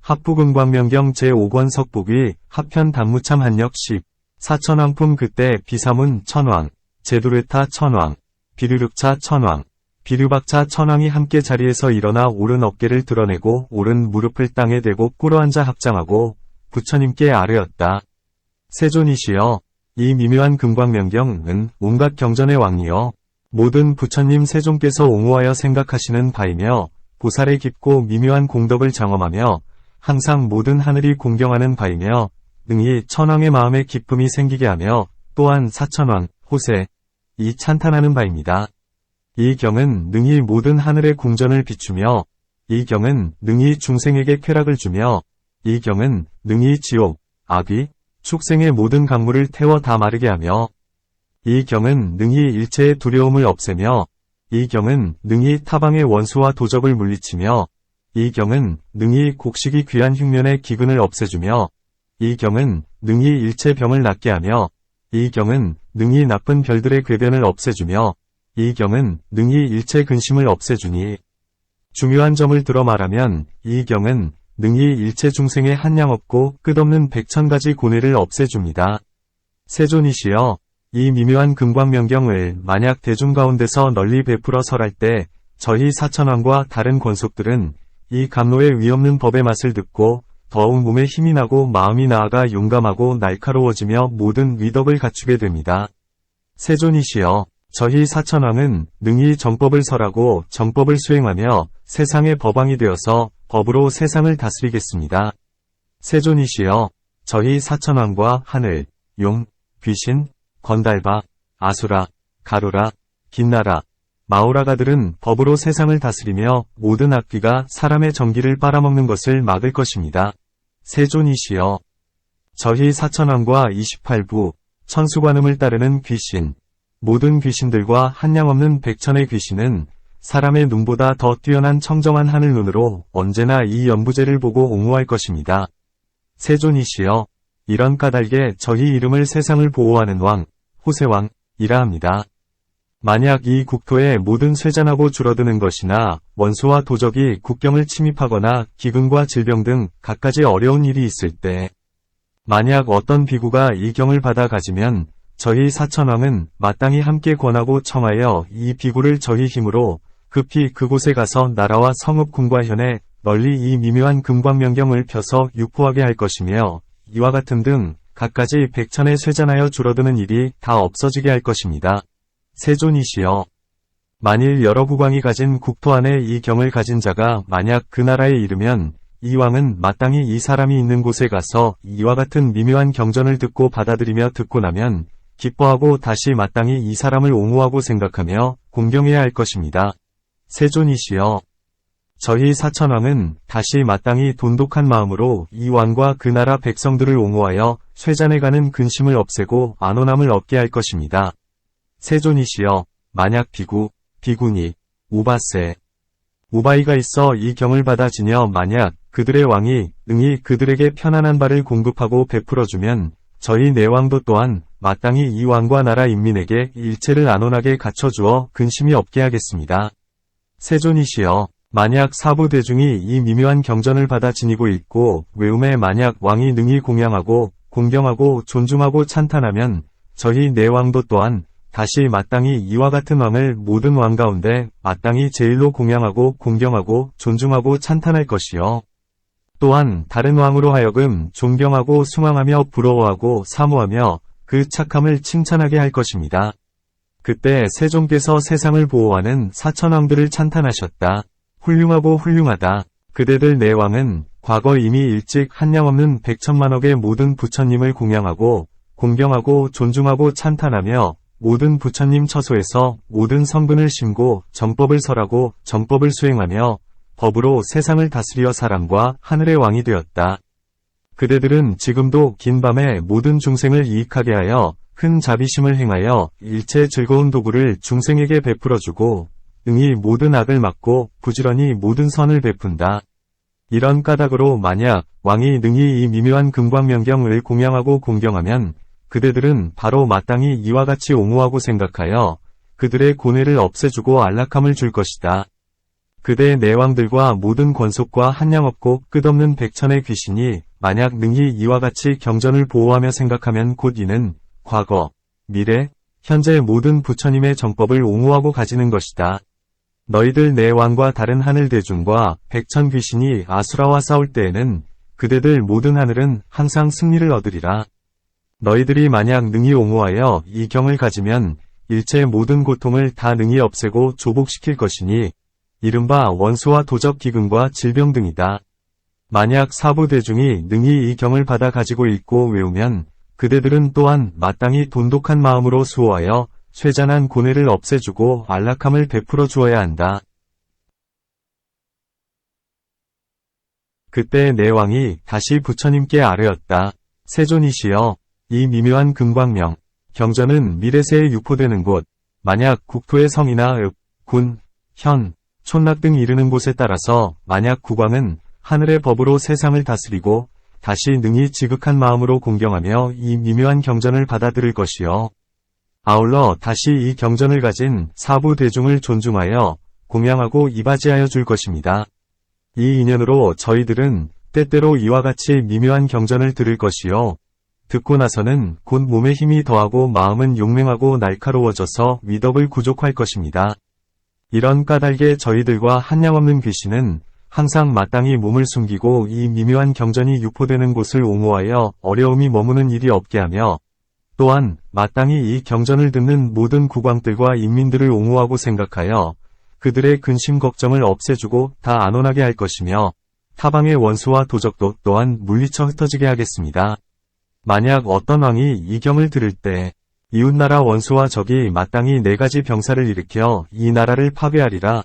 합부금광명경 제5권 석북위 하편 단무참 한역 10 사천왕품 그때 비사문 천왕 제두르타 천왕 비류륵차 천왕 비류박차 천왕이 함께 자리에서 일어나 오른 어깨를 드러내고 오른 무릎을 땅에 대고 꿇어앉아 합장하고 부처님께 아뢰었다. 세존이시여, 이 미묘한 금광명경은 온갖 경전의 왕이여 모든 부처님 세존께서 옹호하여 생각하시는 바이며 보살의 깊고 미묘한 공덕을 장엄하며 항상 모든 하늘이 공경하는 바이며 능히 천왕의 마음에 기쁨이 생기게 하며 또한 사천왕, 호세, 이 찬탄하는 바입니다. 이 경은 능히 모든 하늘의 궁전을 비추며 이 경은 능히 중생에게 쾌락을 주며 이 경은 능히 지옥, 악귀, 축생의 모든 강물을 태워 다 마르게 하며 이 경은 능히 일체의 두려움을 없애며 이 경은 능히 타방의 원수와 도적을 물리치며 이 경은 능히 곡식이 귀한 흉년의 기근을 없애주며 이 경은 능히 일체 병을 낫게 하며 이 경은 능히 나쁜 별들의 궤변을 없애주며 이 경은 능히 일체 근심을 없애주니 중요한 점을 들어 말하면 이 경은 능히 일체 중생의 한량 없고 끝없는 백천가지 고뇌를 없애줍니다. 세존이시여, 이 미묘한 금광명경을 만약 대중 가운데서 널리 베풀어 설할 때 저희 사천왕과 다른 권속들은 이 감로의 위없는 법의 맛을 듣고 더욱 몸에 힘이 나고 마음이 나아가 용감하고 날카로워지며 모든 위덕을 갖추게 됩니다. 세존이시여, 저희 사천왕은 능히 정법을 설하고 정법을 수행하며 세상의 법왕이 되어서 법으로 세상을 다스리겠습니다. 세존이시여, 저희 사천왕과 하늘, 용, 귀신, 건달바, 아수라, 가루라, 긴나라, 마오라가들은 법으로 세상을 다스리며 모든 악귀가 사람의 정기를 빨아먹는 것을 막을 것입니다. 세존이시여, 저희 사천왕과 28부, 천수관음을 따르는 귀신, 모든 귀신들과 한량없는 백천의 귀신은 사람의 눈보다 더 뛰어난 청정한 하늘 눈으로 언제나 이 연부제를 보고 옹호할 것입니다. 세존이시여, 이런 까닭에 저희 이름을 세상을 보호하는 왕, 호세왕이라 합니다. 만약 이 국토에 모든 쇠잔하고 줄어드는 것이나 원수와 도적이 국경을 침입하거나 기근과 질병 등 갖가지 어려운 일이 있을 때 만약 어떤 비구가 이 경을 받아 가지면 저희 사천왕은 마땅히 함께 권하고 청하여 이 비구를 저희 힘으로 급히 그곳에 가서 나라와 성읍 궁과 현에 널리 이 미묘한 금광명경을 펴서 유포하게 할 것이며 이와 같은 등 갖가지 백천에 쇠잔하여 줄어드는 일이 다 없어지게 할 것입니다. 세존이시여, 만일 여러 국왕이 가진 국토 안에 이 경을 가진 자가 만약 그 나라에 이르면 이 왕은 마땅히 이 사람이 있는 곳에 가서 이와 같은 미묘한 경전을 듣고 받아들이며 듣고 나면 기뻐하고 다시 마땅히 이 사람을 옹호하고 생각하며 공경해야 할 것입니다. 세존이시여, 저희 사천왕은 다시 마땅히 돈독한 마음으로 이 왕과 그 나라 백성들을 옹호하여 쇠잔에 가는 근심을 없애고 안온함을 얻게 할 것입니다. 세존이시여, 만약 비구, 비구니, 우바세, 우바이가 있어 이 경을 받아 지녀 만약 그들의 왕이 능히 그들에게 편안한 바를 공급하고 베풀어주면 저희 내왕도 또한 마땅히 이 왕과 나라 인민에게 일체를 안온하게 갖춰주어 근심이 없게 하겠습니다. 세존이시여, 만약 사부대중이 이 미묘한 경전을 받아 지니고 있고 외음에 만약 왕이 능히 공양하고 공경하고 존중하고 찬탄하면 저희 내왕도 또한 다시 마땅히 이와 같은 왕을 모든 왕 가운데 마땅히 제일로 공양하고 공경하고 존중하고 찬탄할 것이요. 또한 다른 왕으로 하여금 존경하고 숭앙하며 부러워하고 사모하며 그 착함을 칭찬하게 할 것입니다. 그때 세종께서 세상을 보호하는 사천왕들을 찬탄하셨다. 훌륭하고 훌륭하다. 그대들 내 왕은 과거 이미 일찍 한량없는 백천만억의 모든 부처님을 공양하고 공경하고 존중하고 찬탄하며 모든 부처님 처소에서 모든 성근을 심고 정법을 설하고 정법을 수행하며 법으로 세상을 다스려 사람과 하늘의 왕이 되었다. 그대들은 지금도 긴 밤에 모든 중생을 이익하게 하여 큰 자비심을 행하여 일체 즐거운 도구를 중생에게 베풀어주고 능히 모든 악을 막고 부지런히 모든 선을 베푼다. 이런 까닭으로 만약 왕이 능히 이 미묘한 금광명경을 공양하고 공경하면 그대들은 바로 마땅히 이와 같이 옹호하고 생각하여 그들의 고뇌를 없애주고 안락함을 줄 것이다. 그대 내왕들과 모든 권속과 한량없고 끝없는 백천의 귀신이 만약 능히 이와 같이 경전을 보호하며 생각하면 곧 이는 과거, 미래, 현재 모든 부처님의 정법을 옹호하고 가지는 것이다. 너희들 내 왕과 다른 하늘 대중과 백천 귀신이 아수라와 싸울 때에는 그대들 모든 하늘은 항상 승리를 얻으리라. 너희들이 만약 능히 옹호하여 이 경을 가지면 일체 모든 고통을 다 능히 없애고 조복시킬 것이니 이른바 원수와 도적 기근과 질병 등이다. 만약 사부 대중이 능히 이 경을 받아 가지고 읽고 외우면 그대들은 또한 마땅히 돈독한 마음으로 수호하여 쇠잔한 고뇌를 없애주고 안락함을 베풀어 주어야 한다. 그때 내 왕이 다시 부처님께 아뢰었다. 세존이시여, 이 미묘한 금광명, 경전은 미래세에 유포되는 곳, 만약 국토의 성이나 읍, 군, 현, 촌락 등 이르는 곳에 따라서 만약 국왕은 하늘의 법으로 세상을 다스리고 다시 능히 지극한 마음으로 공경하며 이 미묘한 경전을 받아들일 것이요. 아울러 다시 이 경전을 가진 사부 대중을 존중하여 공양하고 이바지하여 줄 것입니다. 이 인연으로 저희들은 때때로 이와 같이 미묘한 경전을 들을 것이요. 듣고 나서는 곧 몸에 힘이 더하고 마음은 용맹하고 날카로워져서 위덕을 구족할 것입니다. 이런 까닭에 저희들과 한량없는 귀신은 항상 마땅히 몸을 숨기고 이 미묘한 경전이 유포되는 곳을 옹호하여 어려움이 머무는 일이 없게 하며 또한 마땅히 이 경전을 듣는 모든 국왕들과 인민들을 옹호하고 생각하여 그들의 근심 걱정을 없애주고 다 안온하게 할 것이며 타방의 원수와 도적도 또한 물리쳐 흩어지게 하겠습니다. 만약 어떤 왕이 이 경을 들을 때 이웃나라 원수와 적이 마땅히 4가지 병사를 일으켜 이 나라를 파괴하리라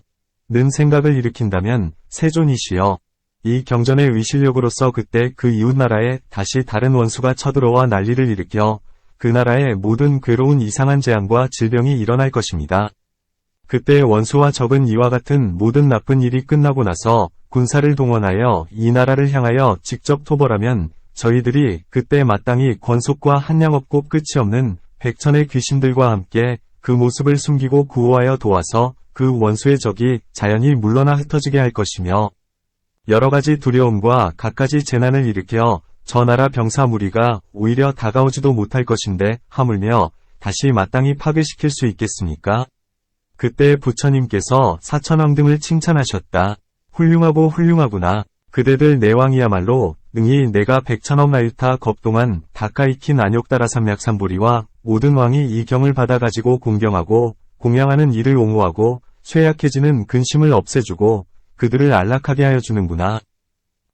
는 생각을 일으킨다면 세존이시여, 이 경전의 위실력으로서 그때 그 이웃나라에 다시 다른 원수가 쳐들어와 난리를 일으켜 그 나라의 모든 괴로운 이상한 재앙과 질병이 일어날 것입니다. 그때 원수와 적은 이와 같은 모든 나쁜 일이 끝나고 나서 군사를 동원하여 이 나라를 향하여 직접 토벌하면 저희들이 그때 마땅히 권속과 한량없고 끝이 없는 백천의 귀신들과 함께 그 모습을 숨기고 구호하여 도와서 그 원수의 적이 자연히 물러나 흩어지게 할 것이며 여러가지 두려움과 갖가지 재난을 일으켜 저 나라 병사 무리가 오히려 다가오지도 못할 것인데 하물며 다시 마땅히 파괴시킬 수 있겠습니까? 그때 부처님께서 사천왕 등을 칭찬하셨다. 훌륭하고 훌륭하구나. 그대들 내왕이야말로 능히 내가 백천억 나유타 겁동안 다카이킨 안욕다라 삼약삼보리와 모든 왕이 이 경을 받아가지고 공경하고 공양하는 이를 옹호하고 쇠약해지는 근심을 없애주고 그들을 안락하게 하여 주는구나.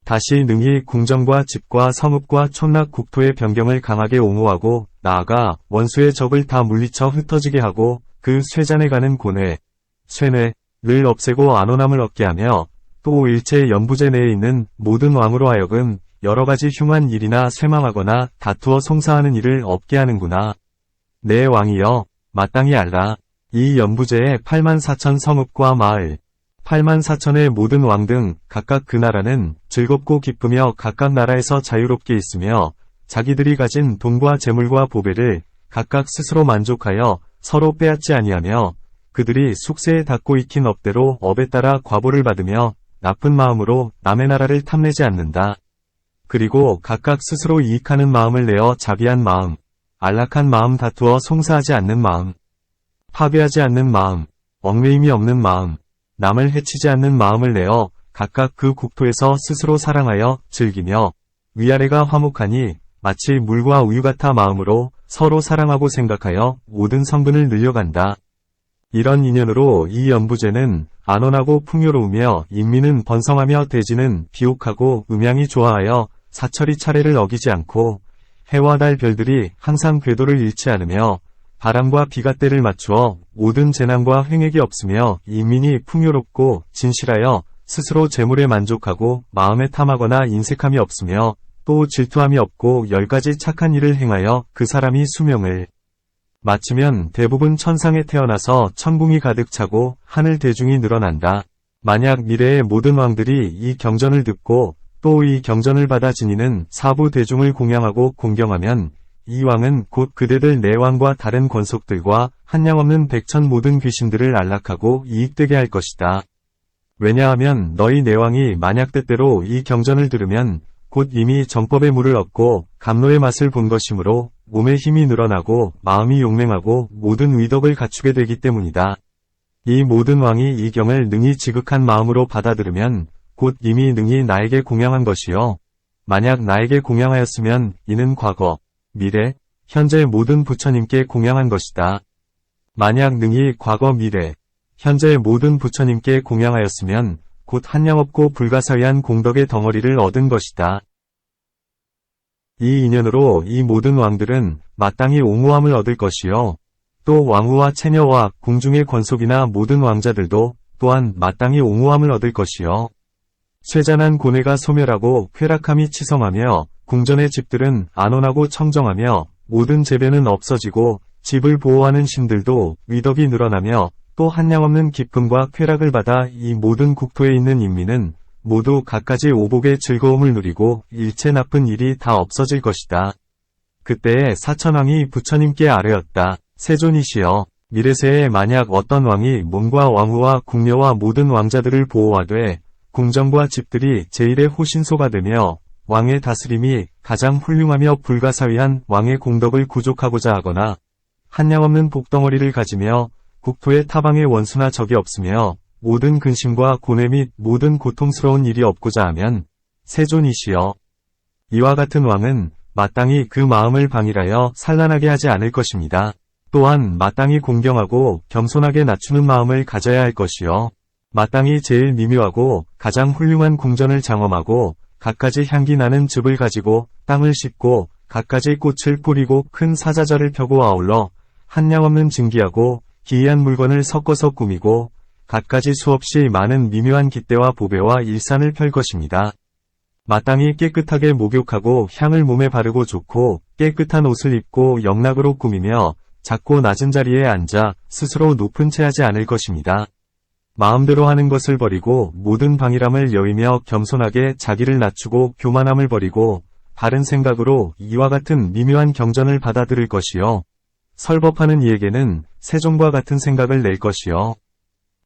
다시 능히 궁정과 집과 성읍과 촌락 국토의 변경을 강하게 옹호하고 나아가 원수의 적을 다 물리쳐 흩어지게 하고 그 쇠잔에 가는 고뇌, 쇠뇌를 없애고 안온함을 얻게 하며 또 일체 연부제 내에 있는 모든 왕으로 하여금 여러가지 흉한 일이나 쇠망하거나 다투어 송사하는 일을 없게 하는구나. 내 왕이여, 마땅히 알라. 이 연부제의 84,000 성읍과 마을, 84,000의 모든 왕 등 각각 그 나라는 즐겁고 기쁘며 각각 나라에서 자유롭게 있으며 자기들이 가진 돈과 재물과 보배를 각각 스스로 만족하여 서로 빼앗지 아니하며 그들이 숙세에 닿고 익힌 업대로 업에 따라 과보를 받으며 나쁜 마음으로 남의 나라를 탐내지 않는다. 그리고 각각 스스로 이익하는 마음을 내어 자비한 마음, 안락한 마음 다투어 송사하지 않는 마음, 파괴하지 않는 마음, 얽매임이 없는 마음, 남을 해치지 않는 마음을 내어 각각 그 국토에서 스스로 사랑하여 즐기며 위아래가 화목하니 마치 물과 우유 같아 마음으로 서로 사랑하고 생각하여 모든 성분을 늘려간다. 이런 인연으로 이 연부제는 안온하고 풍요로우며 인민은 번성하며 대지는 비옥하고 음양이 좋아하여 사철이 차례를 어기지 않고 해와 달 별들이 항상 궤도를 잃지 않으며 바람과 비가 때를 맞추어 모든 재난과 횡액이 없으며 인민이 풍요롭고 진실하여 스스로 재물에 만족하고 마음에 탐하거나 인색함이 없으며 또 질투함이 없고 10가지 착한 일을 행하여 그 사람이 수명을 마치면 대부분 천상에 태어나서 천궁이 가득 차고 하늘 대중이 늘어난다. 만약 미래의 모든 왕들이 이 경전을 듣고 또 이 경전을 받아 지니는 사부 대중을 공양하고 공경하면 이 왕은 곧 그대들 내왕과 다른 권속들과 한량없는 백천 모든 귀신들을 안락하고 이익되게 할 것이다. 왜냐하면 너희 내왕이 만약 때때로 이 경전을 들으면 곧 이미 정법의 물을 얻고 감로의 맛을 본 것이므로 몸의 힘이 늘어나고 마음이 용맹하고 모든 위덕을 갖추게 되기 때문이다. 이 모든 왕이 이 경을 능히 지극한 마음으로 받아들으면 곧 이미 능히 나에게 공양한 것이요. 만약 나에게 공양하였으면 이는 과거, 미래, 현재 모든 부처님께 공양한 것이다. 만약 능히 과거, 미래, 현재 모든 부처님께 공양하였으면 곧 한량없고 불가사의한 공덕의 덩어리를 얻은 것이다. 이 인연으로 이 모든 왕들은 마땅히 옹호함을 얻을 것이요. 또 왕후와 채녀와 궁중의 권속이나 모든 왕자들도 또한 마땅히 옹호함을 얻을 것이요. 쇠잔한 고뇌가 소멸하고 쾌락함이 치성하며 궁전의 집들은 안온하고 청정하며 모든 재변은 없어지고 집을 보호하는 신들도 위덕이 늘어나며 또 한량없는 기쁨과 쾌락을 받아 이 모든 국토에 있는 인민은 모두 갖가지 오복의 즐거움을 누리고 일체 나쁜 일이 다 없어질 것이다. 그때에 사천왕이 부처님께 아뢰었다. 세존이시여, 미래세에 만약 어떤 왕이 몸과 왕후와 궁녀와 모든 왕자들을 보호하되 궁정과 집들이 제일의 호신소가 되며 왕의 다스림이 가장 훌륭하며 불가사의한 왕의 공덕을 구족하고자 하거나 한량없는 복덩어리를 가지며 국토의 타방에 원수나 적이 없으며 모든 근심과 고뇌 및 모든 고통스러운 일이 없고자 하면 세존이시여, 이와 같은 왕은 마땅히 그 마음을 방일하여 산란하게 하지 않을 것입니다. 또한 마땅히 공경하고 겸손하게 낮추는 마음을 가져야 할 것이요. 마땅히 제일 미묘하고 가장 훌륭한 궁전을 장엄하고 갖가지 향기 나는 즙을 가지고 땅을 씻고 갖가지 꽃을 뿌리고 큰 사자절을 펴고 아울러 한량없는 증기하고 기이한 물건을 섞어서 꾸미고 갖가지 수없이 많은 미묘한 깃대와 보배와 일산을 펼 것입니다. 마땅히 깨끗하게 목욕하고 향을 몸에 바르고 좋고 깨끗한 옷을 입고 영락으로 꾸미며 작고 낮은 자리에 앉아 스스로 높은 채 하지 않을 것입니다. 마음대로 하는 것을 버리고 모든 방일함을 여의며 겸손하게 자기를 낮추고 교만함을 버리고 바른 생각으로 이와 같은 미묘한 경전을 받아들일 것이요. 설법하는 이에게는 세종과 같은 생각을 낼 것이요.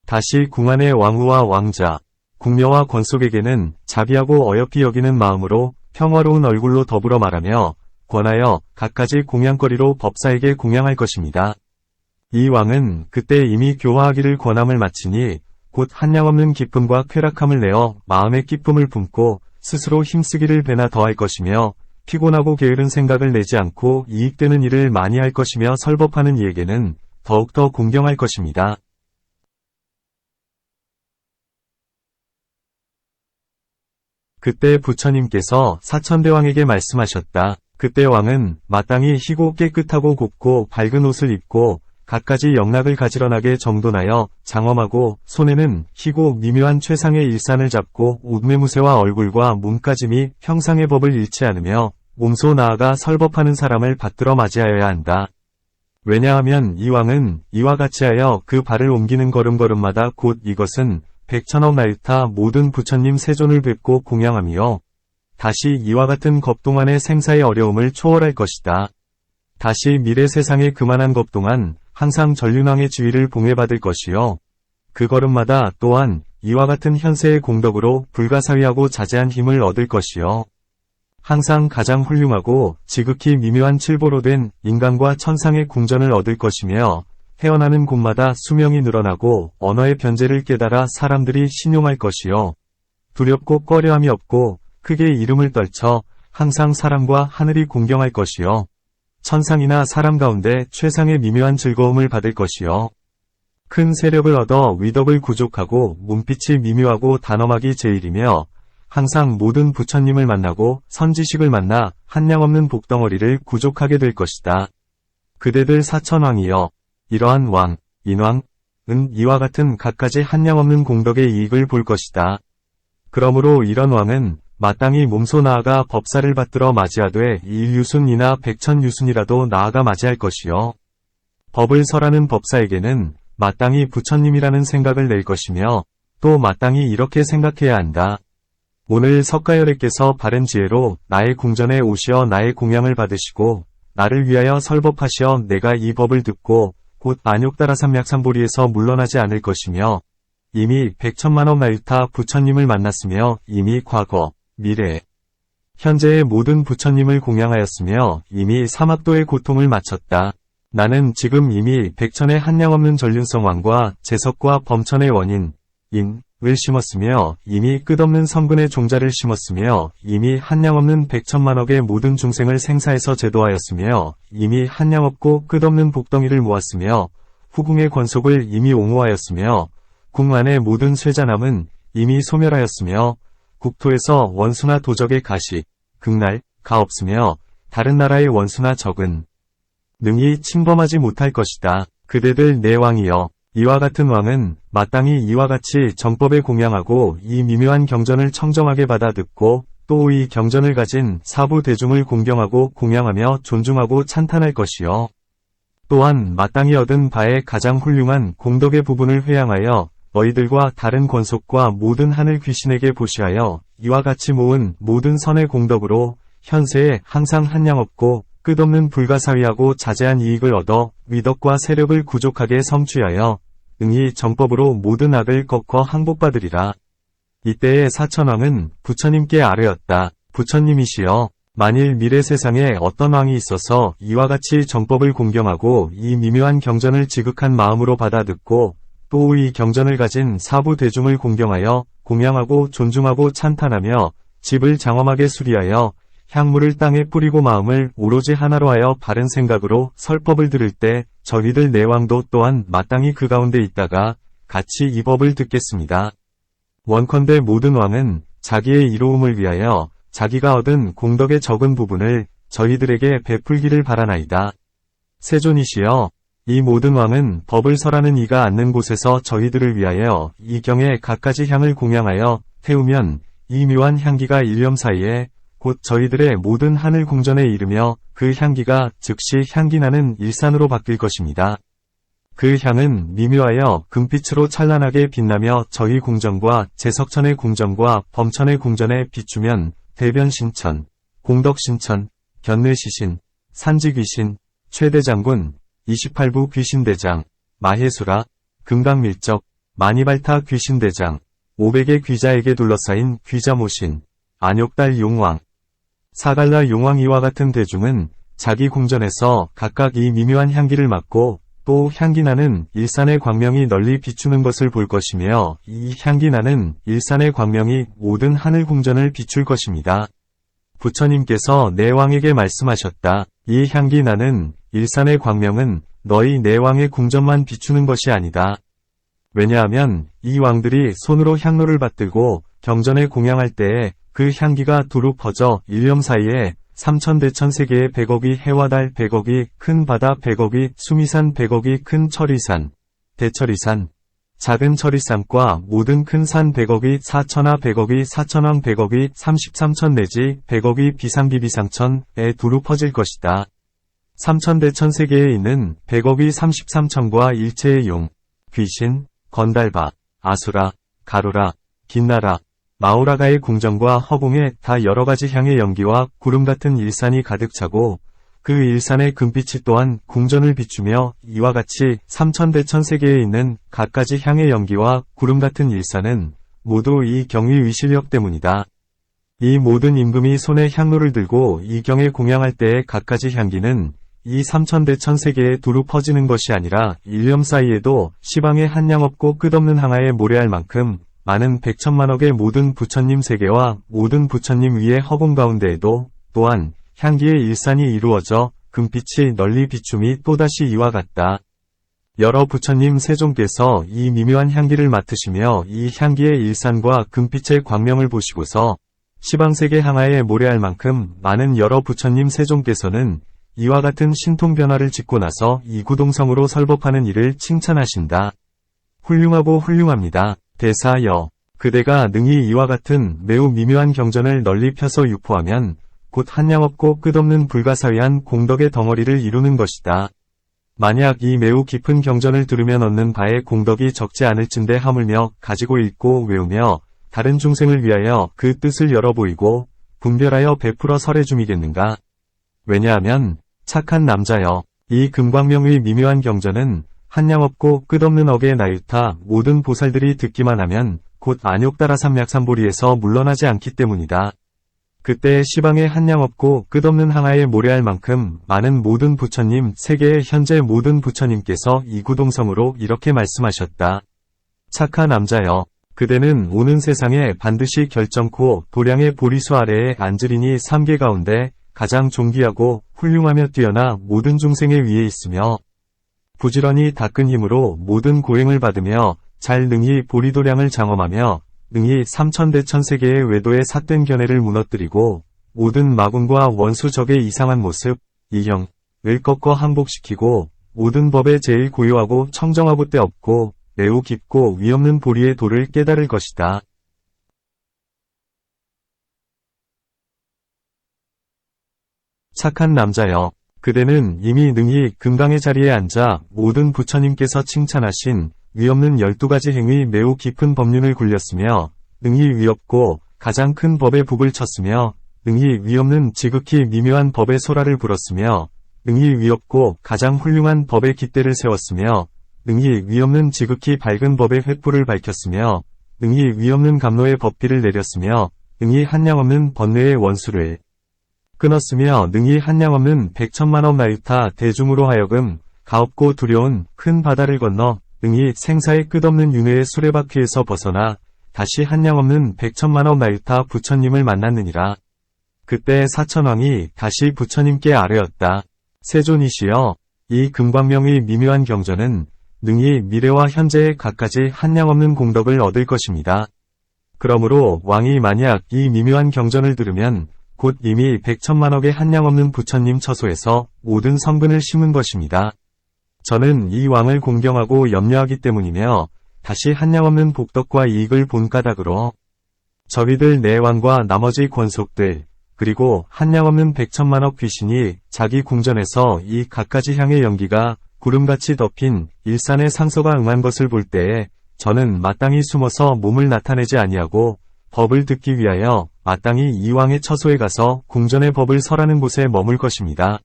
다시 궁안의 왕후와 왕자, 궁녀와 권속에게는 자비하고 어여삐 여기는 마음으로 평화로운 얼굴로 더불어 말하며 권하여 갖가지 공양거리로 법사에게 공양할 것입니다. 이 왕은 그때 이미 교화하기를 권함을 마치니 곧 한량없는 기쁨과 쾌락함을 내어 마음의 기쁨을 품고 스스로 힘쓰기를 배나 더할 것이며 피곤하고 게으른 생각을 내지 않고 이익되는 일을 많이 할 것이며 설법하는 이에게는 더욱더 공경할 것입니다. 그때 부처님께서 사천대왕에게 말씀하셨다. 그때 왕은 마땅히 희고 깨끗하고 곱고 밝은 옷을 입고 갖가지 영락을 가지런하게 정돈하여 장엄하고 손에는 희고 미묘한 최상의 일산을 잡고 옷매무새와 얼굴과 몸까지 평상의 법을 잃지 않으며 몸소 나아가 설법하는 사람을 받들어 맞이하여야 한다. 왜냐하면 이 왕은 이와 같이 하여 그 발을 옮기는 걸음걸음마다 곧 이것은 백천억 나유타 모든 부처님 세존을 뵙고 공양하며 다시 이와 같은 겁 동안의 생사의 어려움을 초월할 것이다. 다시 미래 세상의 그만한 겁 동안 항상 전륜왕의 지위를 봉해받을 것이요. 그 걸음마다 또한 이와 같은 현세의 공덕으로 불가사의하고 자제한 힘을 얻을 것이요. 항상 가장 훌륭하고 지극히 미묘한 칠보로 된 인간과 천상의 궁전을 얻을 것이며 태어나는 곳마다 수명이 늘어나고 언어의 변제를 깨달아 사람들이 신용할 것이요. 두렵고 꺼려함이 없고 크게 이름을 떨쳐 항상 사람과 하늘이 공경할 것이요. 천상이나 사람 가운데 최상의 미묘한 즐거움을 받을 것이요. 큰 세력을 얻어 위덕을 구족하고 몸빛이 미묘하고 단엄하기 제일이며 항상 모든 부처님을 만나고 선지식을 만나 한량없는 복덩어리를 구족하게 될 것이다. 그대들 사천왕이여, 이러한 왕, 인왕은 이와 같은 갖가지 한량없는 공덕의 이익을 볼 것이다. 그러므로 이런 왕은 마땅히 몸소 나아가 법사를 받들어 맞이하되 일유순이나 백천유순이라도 나아가 맞이할 것이요. 법을 설하는 법사에게는 마땅히 부처님이라는 생각을 낼 것이며 또 마땅히 이렇게 생각해야 한다. 오늘 석가열애께서 바른 지혜로 나의 궁전에 오시어 나의 공양을 받으시고 나를 위하여 설법하시어 내가 이 법을 듣고 곧 안욕따라삼약삼보리에서 물러나지 않을 것이며 이미 백천만억 나유타 부처님을 만났으며 이미 과거, 미래, 현재의 모든 부처님을 공양하였으며 이미 사막도의 고통을 마쳤다. 나는 지금 이미 백천의 한량없는 전륜성왕과 제석과 범천의 원인, 을 심었으며 이미 끝없는 성근의 종자를 심었으며 이미 한량없는 백천만억의 모든 중생을 생사해서 제도하였으며 이미 한량없고 끝없는 복덩이를 모았으며 후궁의 권속을 이미 옹호하였으며 국만의 모든 쇠자남은 이미 소멸하였으며 국토에서 원수나 도적의 가시, 극날, 가 없으며 다른 나라의 원수나 적은 능히 침범하지 못할 것이다. 그대들 내 왕이여. 이와 같은 왕은 마땅히 이와 같이 정법에 공양하고 이 미묘한 경전을 청정하게 받아 듣고 또 이 경전을 가진 사부 대중을 공경하고 공양하며 존중하고 찬탄할 것이요. 또한 마땅히 얻은 바의 가장 훌륭한 공덕의 부분을 회양하여 너희들과 다른 권속과 모든 하늘 귀신에게 보시하여 이와 같이 모은 모든 선의 공덕으로 현세에 항상 한량없고 끝없는 불가사의하고 자제한 이익을 얻어 위덕과 세력을 구족하게 성취하여 응이 정법으로 모든 악을 꺾어 항복받으리라. 이때의 사천왕은 부처님께 아뢰었다. 부처님이시여, 만일 미래 세상에 어떤 왕이 있어서 이와 같이 정법을 공경하고 이 미묘한 경전을 지극한 마음으로 받아 듣고 또 이 경전을 가진 사부 대중을 공경하여 공양하고 존중하고 찬탄하며 집을 장엄하게 수리하여 향물을 땅에 뿌리고 마음을 오로지 하나로 하여 바른 생각으로 설법을 들을 때 저희들 내 왕도 또한 마땅히 그 가운데 있다가 같이 이 법을 듣겠습니다. 원컨대 모든 왕은 자기의 이로움을 위하여 자기가 얻은 공덕의 적은 부분을 저희들에게 베풀기를 바라나이다. 세존이시여, 이 모든 왕은 법을 설하는 이가 앉는 곳에서 저희들을 위하여 이 경에 갖가지 향을 공양하여 태우면 이 묘한 향기가 일념 사이에 곧 저희들의 모든 하늘 궁전에 이르며 그 향기가 즉시 향기나는 일산으로 바뀔 것입니다. 그 향은 미묘하여 금빛으로 찬란하게 빛나며 저희 궁전과 제석천의 궁전과 범천의 궁전에 비추면 대변신천, 공덕신천, 견뇌시신, 산지귀신, 최대장군, 28부 귀신대장, 마해수라, 금강밀적, 마니발타 귀신대장, 500의 귀자에게 둘러싸인 귀자모신, 안욕달 용왕, 사갈라 용왕 이와 같은 대중은 자기 궁전에서 각각 이 미묘한 향기를 맡고 또 향기나는 일산의 광명이 널리 비추는 것을 볼 것이며 이 향기나는 일산의 광명이 모든 하늘 궁전을 비출 것입니다. 부처님께서 내 왕에게 말씀하셨다. 이 향기나는 일산의 광명은 너희 내 왕의 궁전만 비추는 것이 아니다. 왜냐하면 이 왕들이 손으로 향로를 받들고 경전에 공양할 때에 그 향기가 두루 퍼져 일념 사이에 삼천대천세계의 100억이 해와 달 100억이 큰 바다 100억이 수미산 100억이 큰 철이산, 대철이산, 작은 철이산과 모든 큰 산 100억이 사천하 100억이 사천왕 100억이 33천 내지 100억이 비상비비상천에 두루 퍼질 것이다. 삼천대천세계에 있는 100억이 33천과 일체의 용, 귀신, 건달바, 아수라, 가루라, 긴나라, 마오라가의 궁전과 허공에 다 여러가지 향의 연기와 구름같은 일산이 가득 차고 그 일산의 금빛이 또한 궁전을 비추며 이와 같이 삼천대천세계에 있는 갖가지 향의 연기와 구름같은 일산은 모두 이 경의 위실력 때문이다. 이 모든 임금이 손에 향로를 들고 이 경에 공양할 때의 갖가지 향기는 이 삼천대천세계에 두루 퍼지는 것이 아니라 일념 사이에도 시방에 한량없고 끝없는 항아에 모래알 만큼 많은 백천만억의 모든 부처님 세계와 모든 부처님 위의 허공 가운데에도 또한 향기의 일산이 이루어져 금빛이 널리 비춤이 또다시 이와 같다. 여러 부처님 세종께서 이 미묘한 향기를 맡으시며 이 향기의 일산과 금빛의 광명을 보시고서 시방세계 항아에 모래알 만큼 많은 여러 부처님 세종께서는 이와 같은 신통 변화를 짓고 나서 이구동성으로 설법하는 이를 칭찬하신다. 훌륭하고 훌륭합니다. 대사여, 그대가 능히 이와 같은 매우 미묘한 경전을 널리 펴서 유포하면 곧 한량없고 끝없는 불가사의한 공덕의 덩어리를 이루는 것이다. 만약 이 매우 깊은 경전을 들으면 얻는 바의 공덕이 적지 않을진데 하물며 가지고 읽고 외우며 다른 중생을 위하여 그 뜻을 열어 보이고 분별하여 베풀어 설해줌이겠는가. 왜냐하면 착한 남자여, 이 금광명의 미묘한 경전은 한량 없고 끝없는 억의 나유타 모든 보살들이 듣기만 하면 곧 안욕따라 삼약삼보리에서 물러나지 않기 때문이다. 그때 시방에 한량 없고 끝없는 항아에 모래알 만큼 많은 모든 부처님, 세계의 현재 모든 부처님께서 이구동성으로 이렇게 말씀하셨다. 착한 남자여, 그대는 오는 세상에 반드시 결정코 도량의 보리수 아래에 앉으리니 삼계 가운데 가장 존귀하고 훌륭하며 뛰어나 모든 중생의 위에 있으며 부지런히 닦은 힘으로 모든 고행을 받으며 잘 능히 보리도량을 장엄하며 능히 삼천대천세계의 외도의 삿된 견해를 무너뜨리고 모든 마군과 원수 적의 이상한 모습, 이형을 꺾어 항복시키고 모든 법에 제일 고요하고 청정하고 때없고 매우 깊고 위없는 보리의 도를 깨달을 것이다. 착한 남자여, 그대는 이미 능히 금강의 자리에 앉아 모든 부처님께서 칭찬하신 위없는 12가지 행위 매우 깊은 법륜을 굴렸으며 능히 위없고 가장 큰 법의 북을 쳤으며 능히 위없는 지극히 미묘한 법의 소라를 불었으며 능히 위없고 가장 훌륭한 법의 깃대를 세웠으며 능히 위없는 지극히 밝은 법의 횃불을 밝혔으며 능히 위없는 감로의 법비를 내렸으며 능히 한량 없는 번뇌의 원수를 끊었으며 능히 한량 없는 백천만억 나유타 대중으로 하여금 가없고 두려운 큰 바다를 건너 능히 생사의 끝없는 윤회의 수레바퀴에서 벗어나 다시 한량 없는 백천만억 나유타 부처님을 만났느니라. 그때 사천왕이 다시 부처님께 아뢰었다. 세존이시여, 이 금광명의 미묘한 경전은 능히 미래와 현재의 갖가지 한량 없는 공덕을 얻을 것입니다. 그러므로 왕이 만약 이 미묘한 경전을 들으면 곧 이미 백천만억의 한량 없는 부처님 처소에서 모든 성근을 심은 것입니다. 저는 이 왕을 공경하고 염려하기 때문이며 다시 한량 없는 복덕과 이익을 본 까닭으로 저희들 네 왕과 나머지 권속들 그리고 한량 없는 백천만억 귀신이 자기 궁전에서 이 갖가지 향의 연기가 구름같이 덮인 일산의 상서가 응한 것을 볼 때에 저는 마땅히 숨어서 몸을 나타내지 아니하고 법을 듣기 위하여 마땅히 이 왕의 처소에 가서 궁전의 법을 설하는 곳에 머물 것입니다.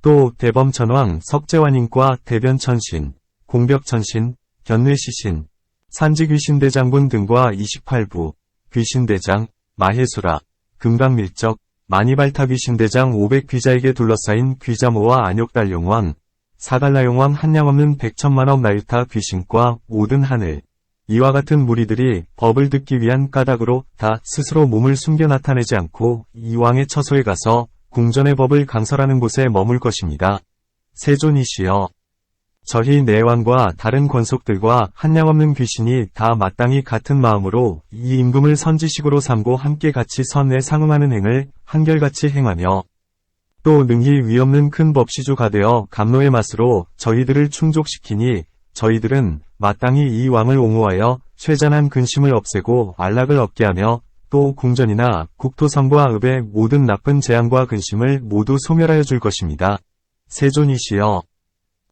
또 대범천왕 석재환인과 대변천신, 공벽천신, 견뇌시신, 산지귀신대장군 등과 28부, 귀신대장, 마해수라, 금강밀적, 마니발타귀신대장 500귀자에게 둘러싸인 귀자모와 안욕달룡왕, 사갈라용왕 한량 없는 백천만억 나유타 귀신과 모든 하늘, 이와 같은 무리들이 법을 듣기 위한 까닭으로 다 스스로 몸을 숨겨 나타내지 않고 이 왕의 처소에 가서 궁전의 법을 강설하는 곳에 머물 것입니다. 세존이시여, 저희 네 왕과 다른 권속들과 한량 없는 귀신이 다 마땅히 같은 마음으로 이 임금을 선지식으로 삼고 함께 같이 선에 상응하는 행을 한결같이 행하며 또 능히 위없는 큰 법시주가 되어 감로의 맛으로 저희들을 충족시키니 저희들은 마땅히 이 왕을 옹호하여 쇠잔한 근심을 없애고 안락을 얻게 하며 또 궁전이나 국토성과 읍의 모든 나쁜 재앙과 근심을 모두 소멸하여 줄 것입니다. 세존이시여,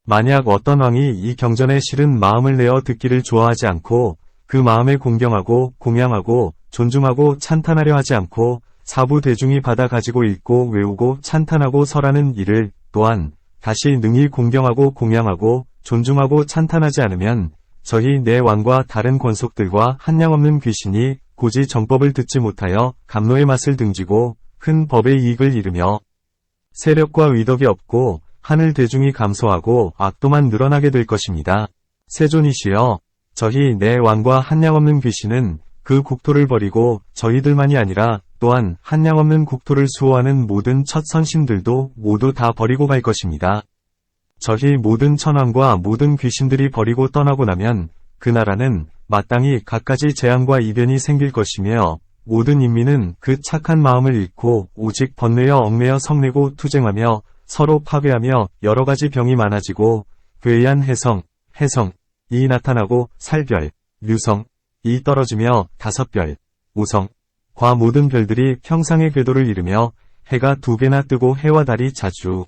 만약 어떤 왕이 이 경전에 실은 마음을 내어 듣기를 좋아하지 않고 그 마음에 공경하고 공양하고 존중하고 찬탄하려 하지 않고 사부 대중이 받아 가지고 읽고 외우고 찬탄하고 설하는 일을 또한 다시 능히 공경하고 공양하고 존중하고 찬탄하지 않으면 저희 네 왕과 다른 권속들과 한량 없는 귀신이 고지 정법을 듣지 못하여 감로의 맛을 등지고 큰 법의 이익을 잃으며 세력과 위덕이 없고 하늘 대중이 감소하고 악도만 늘어나게 될 것입니다. 세존이시여, 저희 네 왕과 한량 없는 귀신은 그 국토를 버리고 저희들만이 아니라 또한 한량 없는 국토를 수호하는 모든 첫 선신들도 모두 다 버리고 갈 것입니다. 저희 모든 천왕과 모든 귀신들이 버리고 떠나고 나면 그 나라는 마땅히 갖가지 재앙과 이변이 생길 것이며 모든 인민은 그 착한 마음을 잃고 오직 번뇌여 얽매여 성내고 투쟁하며 서로 파괴하며 여러가지 병이 많아지고 괴이한 해성이 나타나고 살별, 류성, 이 떨어지며 다섯별, 우성, 과 모든 별들이 평상의 궤도를 이루며 해가 2개나 뜨고 해와 달이 자주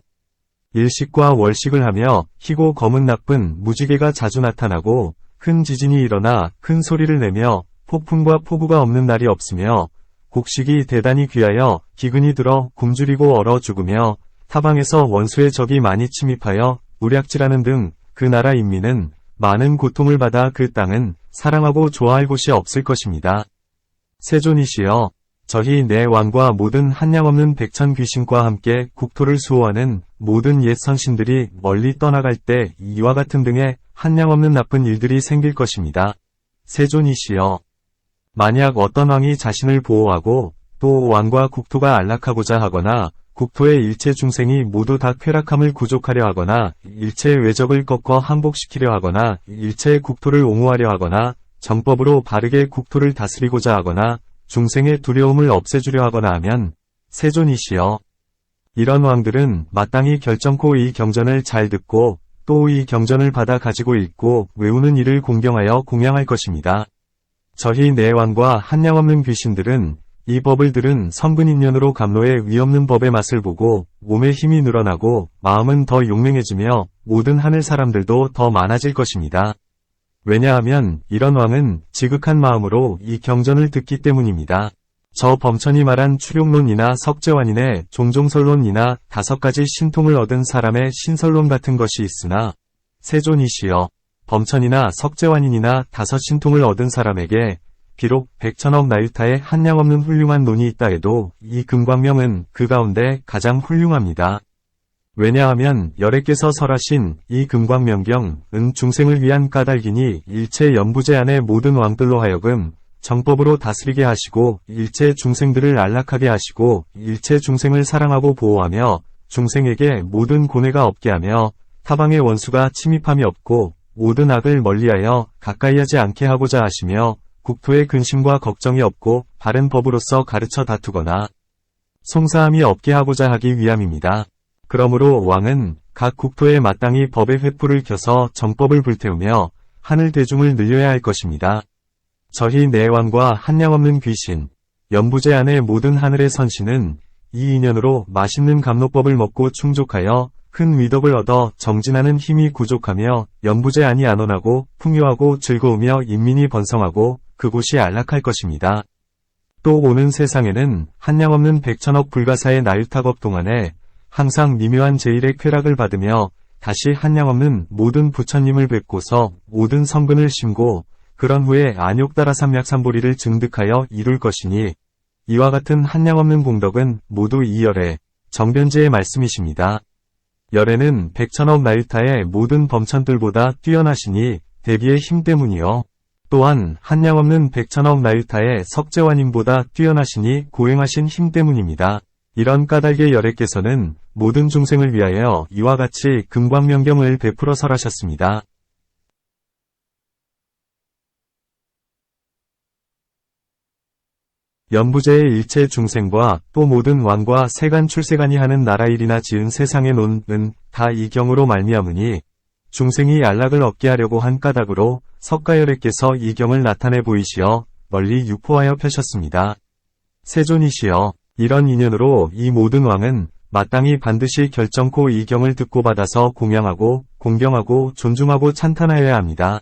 일식과 월식을 하며 희고 검은 나쁜 무지개가 자주 나타나고 큰 지진이 일어나 큰 소리를 내며 폭풍과 폭우가 없는 날이 없으며 곡식이 대단히 귀하여 기근이 들어 굶주리고 얼어 죽으며 타방에서 원수의 적이 많이 침입하여 우략질하는 등 그 나라 인민은 많은 고통을 받아 그 땅은 사랑하고 좋아할 곳이 없을 것입니다. 세존이시여, 저희 내 왕과 모든 한량없는 백천 귀신과 함께 국토를 수호하는 모든 옛 선신들이 멀리 떠나갈 때 이와 같은 등의 한량없는 나쁜 일들이 생길 것입니다. 세존이시여, 만약 어떤 왕이 자신을 보호하고 또 왕과 국토가 안락하고자 하거나 국토의 일체 중생이 모두 다 쾌락함을 구족하려 하거나 일체 외적을 꺾어 항복시키려 하거나 일체 국토를 옹호하려 하거나 정법으로 바르게 국토를 다스리고자 하거나 중생의 두려움을 없애주려 하거나 하면 세존이시여, 이런 왕들은 마땅히 결정코 이 경전을 잘 듣고 또 이 경전을 받아 가지고 읽고 외우는 이를 공경하여 공양할 것입니다. 저희 내 왕과 한량없는 귀신들은 이 법을 들은 성근인연으로 감로의 위없는 법의 맛을 보고 몸의 힘이 늘어나고 마음은 더 용맹해지며 모든 하늘 사람들도 더 많아질 것입니다. 왜냐하면 이런 왕은 지극한 마음으로 이 경전을 듣기 때문입니다. 저 범천이 말한 추룡론이나 석재환인의 종종설론이나 5가지 신통을 얻은 사람의 신설론 같은 것이 있으나 세존이시여, 범천이나 석재환인이나 5신통을 얻은 사람에게 비록 백천억 나유타의 한량없는 훌륭한 논이 있다 해도 이 금광명은 그 가운데 가장 훌륭합니다. 왜냐하면 열애께서 설하신 이 금광명경은 중생을 위한 까닭이니 일체 연부제 안의 모든 왕들로 하여금 정법으로 다스리게 하시고 일체 중생들을 안락하게 하시고 일체 중생을 사랑하고 보호하며 중생에게 모든 고뇌가 없게 하며 타방의 원수가 침입함이 없고 모든 악을 멀리하여 가까이 하지 않게 하고자 하시며 국토의 근심과 걱정이 없고 바른 법으로서 가르쳐 다투거나 송사함이 없게 하고자 하기 위함입니다. 그러므로 왕은 각 국토에 마땅히 법의 횃불을 켜서 정법을 불태우며 하늘 대중을 늘려야 할 것입니다. 저희 내 왕과 한량없는 귀신, 연부제 안의 모든 하늘의 선신은 이 인연으로 맛있는 감로법을 먹고 충족하여 큰 위덕을 얻어 정진하는 힘이 구족하며 연부제 안이 안원하고 풍요하고 즐거우며 인민이 번성하고 그곳이 안락할 것입니다. 또 오는 세상에는 한량없는 백천억 불가사의 나유타법 동안에 항상 미묘한 제일의 쾌락을 받으며 다시 한량없는 모든 부처님을 뵙고서 모든 성근을 심고 그런 후에 안욕다라삼약삼보리를 증득하여 이룰 것이니 이와 같은 한량없는 공덕은 모두 이 열애, 정변제의 말씀이십니다. 열애는 백천억 나유타의 모든 범천들보다 뛰어나시니 대비의 힘 때문이요. 또한 한량없는 백천억 나유타의 석재환인보다 뛰어나시니 고행하신 힘 때문입니다. 이런 까닭의 열애께서는 모든 중생을 위하여 이와 같이 금광명경을 베풀어 설하셨습니다. 연부제의 일체 중생과 또 모든 왕과 세간 출세간이 하는 나라 일이나 지은 세상의 논은 다 이 경으로 말미암으니 중생이 안락을 얻게 하려고 한 까닭으로 석가열애께서 이 경을 나타내 보이시어 널리 유포하여 펴셨습니다. 세존이시여, 이런 인연으로 이 모든 왕은 마땅히 반드시 결정코 이 경을 듣고 받아서 공양하고 공경하고 존중하고 찬탄하여야 합니다.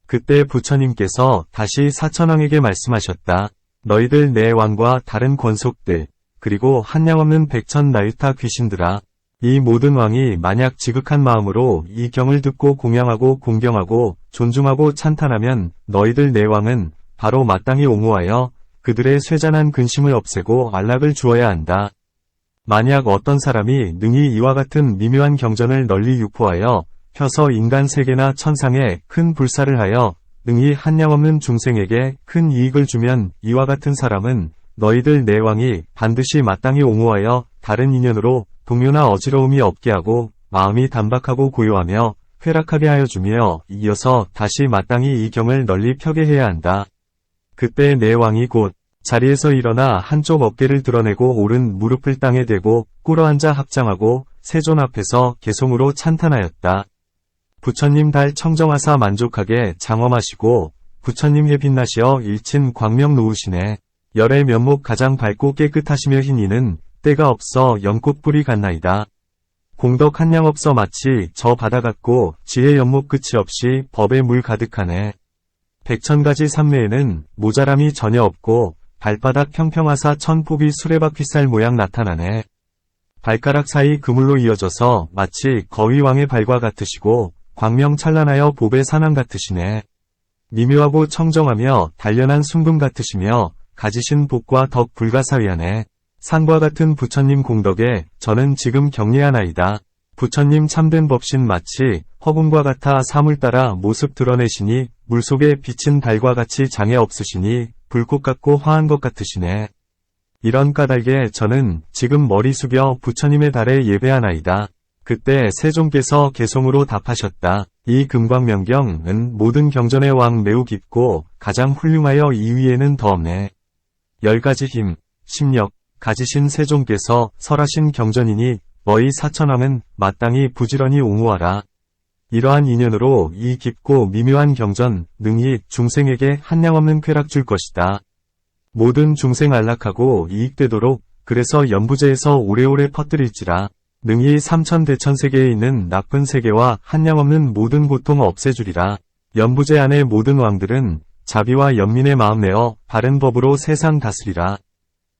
그때 부처님께서 다시 사천왕에게 말씀하셨다. 너희들 내 왕과 다른 권속들 그리고 한량없는 백천 나유타 귀신들아, 이 모든 왕이 만약 지극한 마음으로 이 경을 듣고 공양하고 공경하고 존중하고 찬탄하면 너희들 내 왕은 바로 마땅히 옹호하여 그들의 쇠잔한 근심을 없애고 안락을 주어야 한다. 만약 어떤 사람이 능히 이와 같은 미묘한 경전을 널리 유포하여 펴서 인간 세계나 천상에 큰 불사를 하여 능히 한량없는 중생에게 큰 이익을 주면 이와 같은 사람은 너희들 내 왕이 반드시 마땅히 옹호하여 다른 인연으로 동요나 어지러움이 없게 하고 마음이 단박하고 고요하며 쾌락하게 하여 주며 이어서 다시 마땅히 이 경을 널리 펴게 해야 한다. 그때 내 왕이 곧 자리에서 일어나 한쪽 어깨를 드러내고 오른 무릎을 땅에 대고 꿇어앉아 합장하고 세존 앞에서 개송으로 찬탄하였다. 부처님 달 청정하사 만족하게 장엄하시고 부처님 해빛나시어 일친 광명 놓으시네. 열의 면목 가장 밝고 깨끗하시며 흰 이는 때가 없어 연꽃불이 같나이다. 공덕 한량 없어 마치 저 바다 같고 지혜 연목 끝이 없이 법의 물 가득하네. 백천가지 삼매에는 모자람이 전혀 없고 발바닥 평평하사 천포비 수레박 휘살 모양 나타나네. 발가락 사이 그물로 이어져서 마치 거위왕의 발과 같으시고 광명 찬란하여 봅의 산왕 같으시네. 미묘하고 청정하며 단련한 순금 같으시며 가지신 복과 덕 불가사의하네. 산과 같은 부처님 공덕에 저는 지금 경례하나이다. 부처님 참된 법신 마치 허공과 같아 사물 따라 모습 드러내시니 물속에 비친 달과 같이 장애 없으시니 불꽃 같고 화한 것 같으시네. 이런 까닭에 저는 지금 머리 숙여 부처님의 달에 예배하나이다. 그때 세종께서 개송으로 답하셨다. 이 금광명경은 모든 경전의 왕 매우 깊고 가장 훌륭하여 이 위에는 더 없네. 10가지 힘, 심력, 가지신 세종께서 설하신 경전이니 너희 사천왕은 마땅히 부지런히 옹호하라. 이러한 인연으로 이 깊고 미묘한 경전, 능히 중생에게 한량없는 쾌락 줄 것이다. 모든 중생 안락하고 이익되도록 그래서 연부제에서 오래오래 퍼뜨릴지라. 능히 삼천대천세계에 있는 나쁜 세계와 한량없는 모든 고통 없애주리라. 연부제 안의 모든 왕들은 자비와 연민의 마음 내어 바른 법으로 세상 다스리라.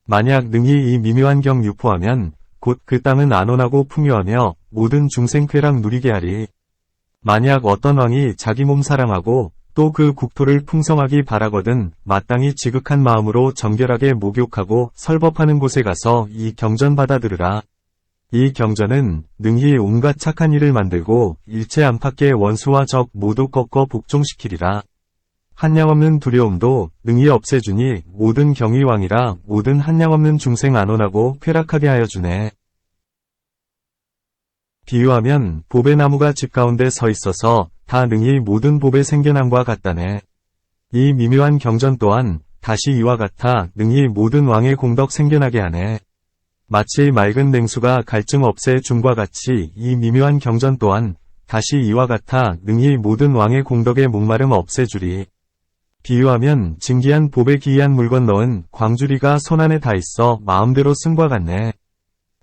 만약 능히 이 미묘한 경 유포하면 곧 그 땅은 안온하고 풍요하며 모든 중생 쾌락 누리게 하리. 만약 어떤 왕이 자기 몸 사랑하고 또 그 국토를 풍성하기 바라거든 마땅히 지극한 마음으로 정결하게 목욕하고 설법하는 곳에 가서 이 경전 받아들으라. 이 경전은 능히 온갖 착한 일을 만들고 일체 안팎의 원수와 적 모두 꺾어 복종시키리라. 한량없는 두려움도 능히 없애주니 모든 경의왕이라 모든 한량없는 중생 안온하고 쾌락하게 하여 주네. 비유하면 봅의 나무가 집 가운데 서 있어서 다 능히 모든 봅의 생겨남과 같다네. 이 미묘한 경전 또한 다시 이와 같아 능히 모든 왕의 공덕 생겨나게 하네. 마치 맑은 냉수가 갈증 없애 줌과 같이 이 미묘한 경전 또한 다시 이와 같아 능히 모든 왕의 공덕의 목마름 없애주리. 비유하면 진기한 봅에 기이한 물건 넣은 광주리가 손안에 다 있어 마음대로 쓴과 같네.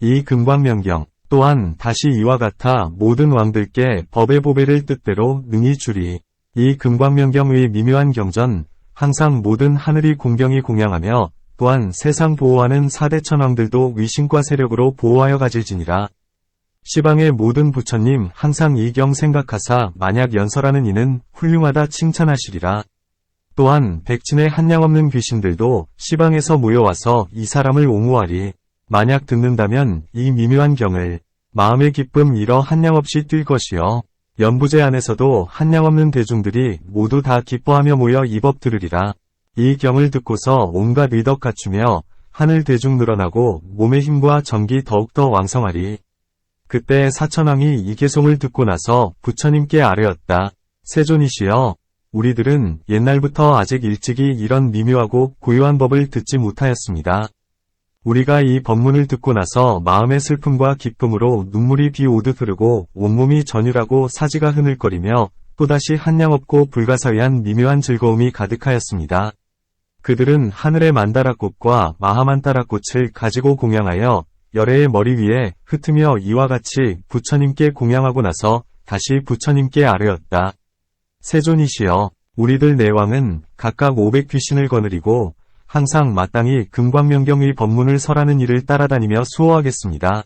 이 금광명경 또한 다시 이와 같아 모든 왕들께 법의 보배를 뜻대로 능히 주리. 이 금광명경의 미묘한 경전 항상 모든 하늘이 공경히 공양하며 또한 세상 보호하는 사대천왕들도 위신과 세력으로 보호하여 가질지니라. 시방의 모든 부처님 항상 이 경 생각하사 만약 연설하는 이는 훌륭하다 칭찬하시리라. 또한 백진의 한량없는 귀신들도 시방에서 모여와서 이 사람을 옹호하리. 만약 듣는다면 이 미묘한 경을 마음의 기쁨 이러 한량없이 뛸 것이요. 연부제 안에서도 한량없는 대중들이 모두 다 기뻐하며 모여 이 법 들으리라. 이 경을 듣고서 온갖 의덕 갖추며 하늘 대중 늘어나고 몸의 힘과 정기 더욱더 왕성하리. 그때 사천왕이 이 개송을 듣고 나서 부처님께 아뢰었다. 세존이시여, 우리들은 옛날부터 아직 일찍이 이런 미묘하고 고요한 법을 듣지 못하였습니다. 우리가 이 법문을 듣고 나서 마음의 슬픔과 기쁨으로 눈물이 비 오듯 흐르고 온몸이 전율하고 사지가 흐늘거리며 또다시 한량없고 불가사의한 미묘한 즐거움이 가득하였습니다. 그들은 하늘의 만다라꽃과 마하만다라꽃을 가지고 공양하여 열애의 머리 위에 흩으며 이와 같이 부처님께 공양하고 나서 다시 부처님께 아뢰었다. 세존이시여, 우리들 네 왕은 각각 500귀신을 거느리고 항상 마땅히 금광명경의 법문을 설하는 일을 따라다니며 수호하겠습니다.